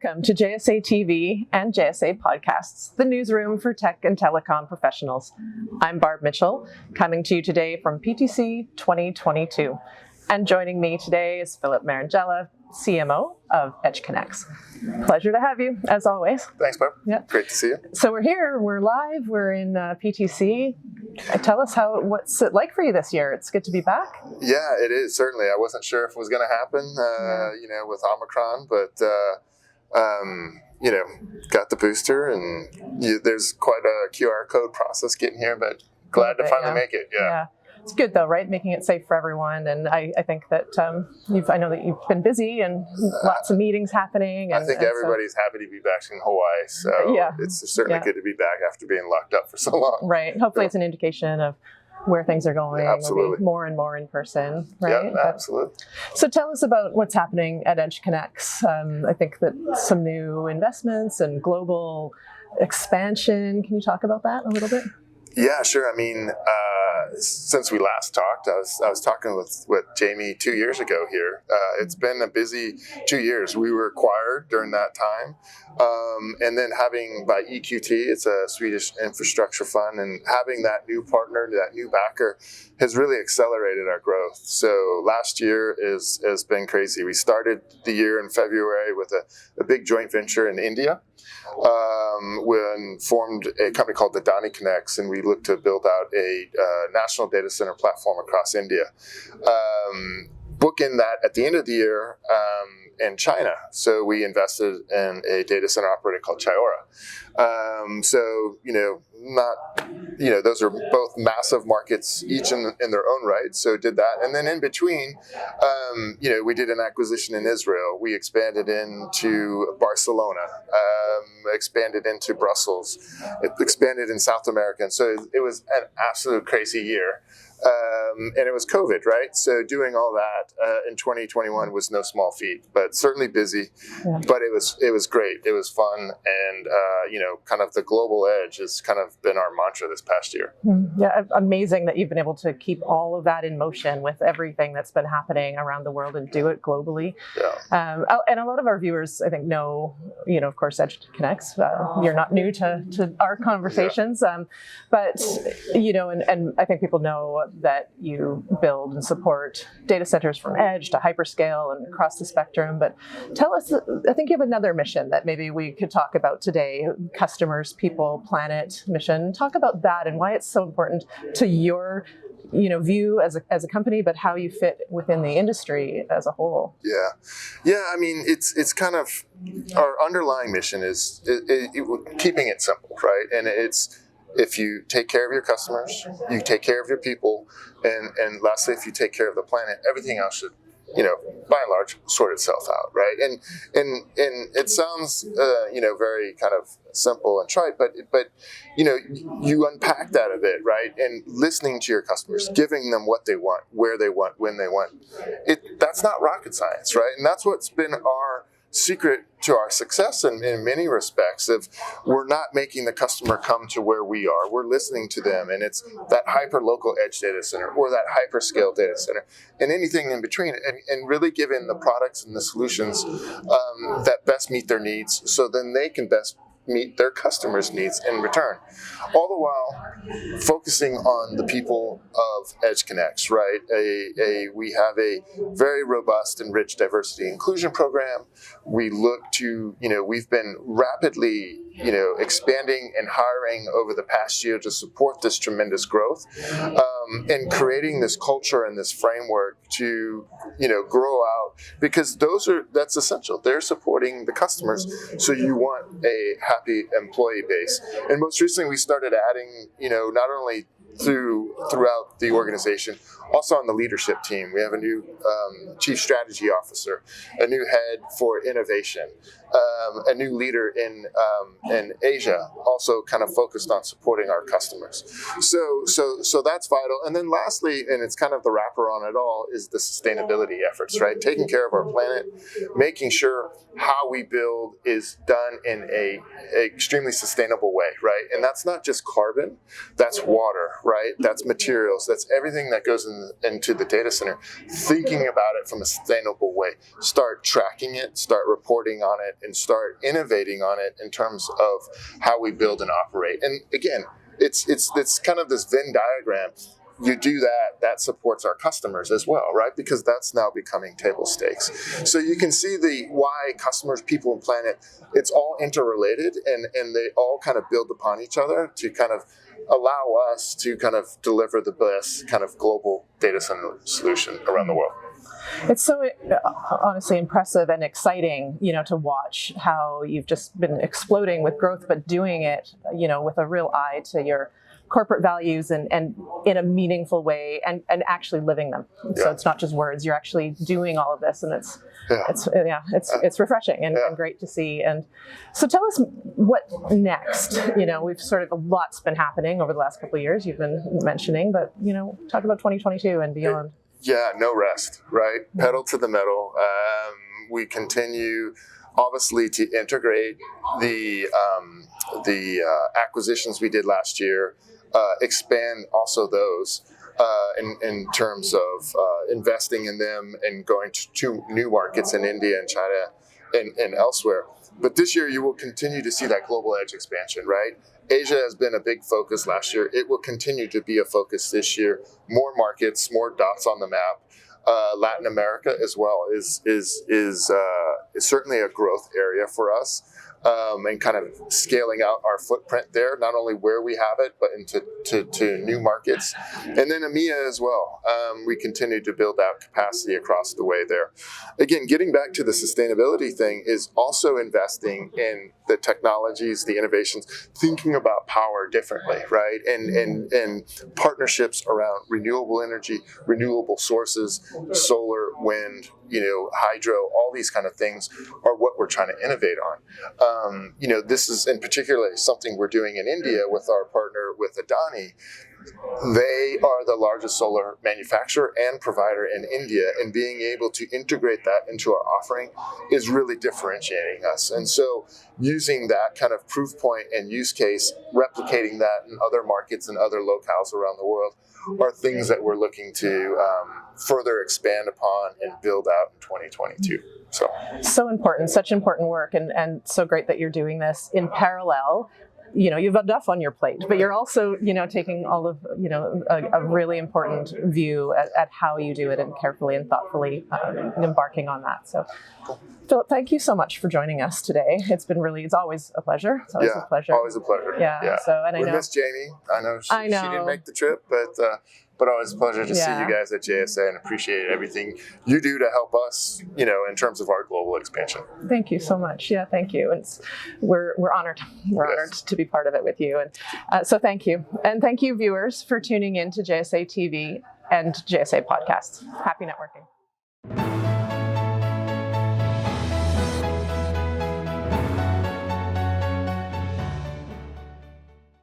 Welcome to JSA TV and JSA Podcasts, the newsroom for tech and telecom professionals. I'm Barb Mitchell, coming to you today from PTC 2022. And joining me today is Phillip Marangella, CMO of EdgeConneX. Pleasure to have you, as always. Thanks, Barb. Yeah. Great to see you. So we're here, we're live, we're in PTC. Tell us what's it like for you this year? It's good to be back. Yeah, it is, certainly. I wasn't sure if it was going to happen, with Omicron, but, got the booster, and there's quite a QR code process getting here, but glad to finally make it. Yeah. It's good though, right? Making it safe for everyone. And I think that I know that you've been busy and lots of meetings happening. I think everybody's happy to be back in Hawaii. So it's certainly good to be back after being locked up for so long. Right. Hopefully it's an indication of where things are going. Absolutely. We'll be more and more in person, right? Yeah, absolutely. So tell us about what's happening at EdgeConneX. I think that some new investments and global expansion. Can you talk about that a little bit? Yeah, sure. I mean, since we last talked, I was talking with Jamie 2 years ago here. It's been a busy 2 years. We were acquired during that time. And then having by EQT, it's a Swedish infrastructure fund, and having that new partner, that new backer, has really accelerated our growth. So last year has been crazy. We started the year in February with a big joint venture in India. When formed a company called EdgeConneX, and we looked to build out a national data center platform across India. Bookend that at the end of the year in China. So we invested in a data center operator called Chayora. Those are both massive markets, each in their own right. So did that. And then in between, we did an acquisition in Israel. We expanded into Barcelona, expanded into Brussels, expanded in South America. And so it was an absolute crazy year. And it was COVID, right? So doing all that in 2021 was no small feat, but certainly busy. Yeah. But it was great. It was fun, and kind of the global edge has kind of been our mantra this past year. Yeah, amazing that you've been able to keep all of that in motion with everything that's been happening around the world and do it globally. Yeah. And a lot of our viewers, I think, know, of course, EdgeConneX. You're not new to our conversations, but and I think people know that you build and support data centers from edge to hyperscale and across the spectrum. But tell us, I think you have another mission that maybe we could talk about today: customers, people, planet mission. Talk about that and why it's so important to your view as a company, but how you fit within the industry as a whole. Yeah. I mean, it's kind of our underlying mission is keeping it simple, right? And it's, if you take care of your customers, you take care of your people, and lastly, if you take care of the planet, everything else should, by and large, sort itself out, right? And it sounds, very kind of simple and trite, but you unpack that a bit, right? And listening to your customers, giving them what they want, where they want, when they want, that's not rocket science, right? And that's what's been our secret to our success in many respects. If we're not making the customer come to where we are, we're listening to them, and it's that hyper-local edge data center or that hyperscale data center and anything in between, and really giving the products and the solutions that best meet their needs, so then they can best meet their customers' needs in return. All the while focusing on the people of EdgeConneX, right? We have a very robust and rich diversity inclusion program. We look to, we've been rapidly, expanding and hiring over the past year to support this tremendous growth, and creating this culture and this framework to, grow out, because that's essential. They're supporting the customers, so you want a happy employee base. And most recently, we started adding, not only throughout the organization, also on the leadership team. We have a new chief strategy officer, a new head for innovation, a new leader in Asia, also kind of focused on supporting our customers. So that's vital. And then lastly, and it's kind of the wrapper on it all, is the sustainability efforts, right? Taking care of our planet, making sure how we build is done in a extremely sustainable way, right? And that's not just carbon, that's water, right? That's materials, that's everything that goes into the data center. Thinking about it from a sustainable way. Start tracking it, start reporting on it, and start innovating on it in terms of how we build and operate. And again, it's kind of this Venn diagram. You do that supports our customers as well, right? Because that's now becoming table stakes. So you can see the why customers, people, and planet, it's all interrelated, and they all kind of build upon each other to kind of allow us to kind of deliver the best kind of global data center solution around the world. It's so honestly impressive and exciting, to watch how you've just been exploding with growth, but doing it, with a real eye to your corporate values and in a meaningful way and actually living them. So it's not just words, you're actually doing all of this, and it's refreshing and great to see. And so tell us what next. We've sort of, a lot's been happening over the last couple of years you've been mentioning, but talk about 2022 and beyond. Yeah, no rest, right? Pedal to the metal. We continue, obviously, to integrate the acquisitions we did last year, expand also those in terms of investing in them and going to new markets in India and China and elsewhere. But this year, you will continue to see that global edge expansion, right? Asia has been a big focus last year. It will continue to be a focus this year. More markets, more dots on the map. Latin America as well is certainly a growth area for us, and kind of scaling out our footprint there, not only where we have it, but into new markets. And then EMEA as well. We continue to build out capacity across the way there. Again, getting back to the sustainability thing is also investing in the technologies, the innovations, thinking about power differently, right? And partnerships around renewable energy, renewable sources, solar, wind, hydro, all these kind of things are what we're trying to innovate on. This is in particular something we're doing in India with our partner with Adani. They are the largest solar manufacturer and provider in India, and being able to integrate that into our offering is really differentiating us. And so using that kind of proof point and use case, replicating that in other markets and other locales around the world are things that we're looking to further expand upon and build out in 2022. So important, such important work, and so great that you're doing this in parallel. You've enough on your plate, but you're also, taking all of, a really important view at how you do it, and carefully and thoughtfully embarking on that. So, Phillip, thank you so much for joining us today. It's always a pleasure. It's always a pleasure. Always a pleasure. Yeah. So, and we miss Jamie. I know she didn't make the trip, but always a pleasure to see you guys at JSA, and appreciate everything you do to help us, in terms of our global expansion. Thank you so much. Yeah, thank you. We're honored. We're honored to be part of it with you. And so thank you. And thank you, viewers, for tuning in to JSA TV and JSA podcasts. Happy networking.